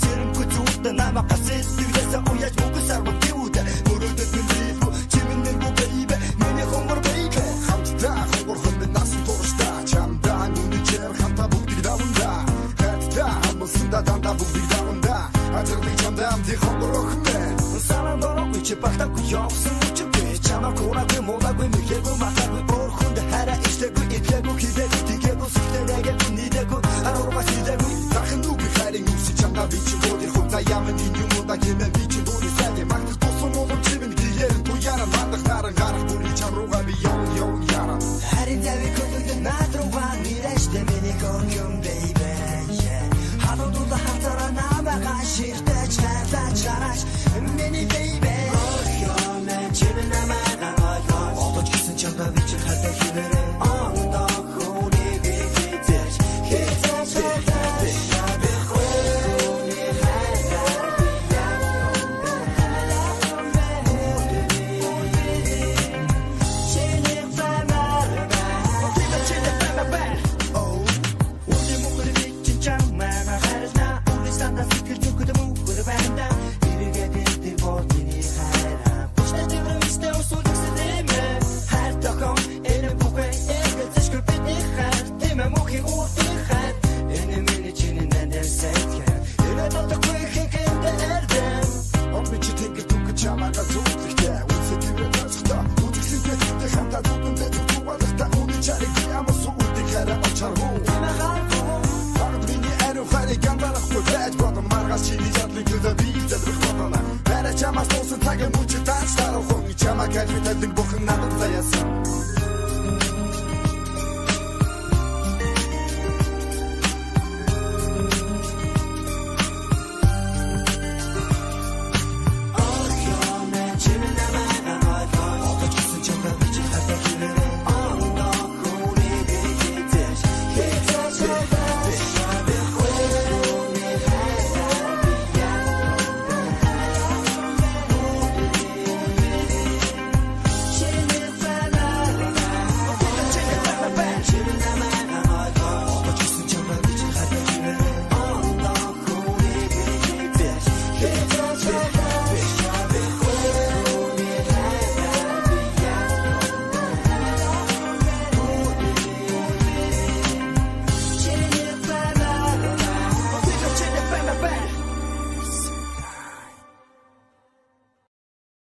сэрэн күцүүд намайг гасэс дивлэсэ уяж мөнгөсар бүтэвүүд мөрөдөд минийбу чимэнэн бу бэйбэ миний хомбор бэйбэ хамтдаа хомбор хомбор насан туршта чамдаа нүний чэр хамтаа бүгдийг даванда хатдаа хамсында дандаа бүгдийг даванда ажирны чамдаа амти хомбор охмэ санаа дөрөг чи багтаг явсан үчиг чамаа курагы модагы мэхэгү матагы борхонд хараа иштэгү итгээгү хизэгү тигэгү сүтэнэгэ нидэгү арурга сидэгү дахин нүгэ хайрын үси чамдаа бичиг бодир хутаа ямын юмуда гэмэ бичиг дури сагэ магтах тосон молон чимэн гиер туяра мандах наран гарах бүри чамруга би yon яра харин дэви көтөдө натруга мирэшдэ мэни горгюм бэйбэ хадодуда хатара намага ширтэ чарта чараш мэни бэйбэ чимэн намага одож гисэн чамдаа бичиг хатаа хивэрэ Чамаас туусан цагаан үчи тааш тарах хүн чамаа гэж мэдэн бүхэн надад заяасан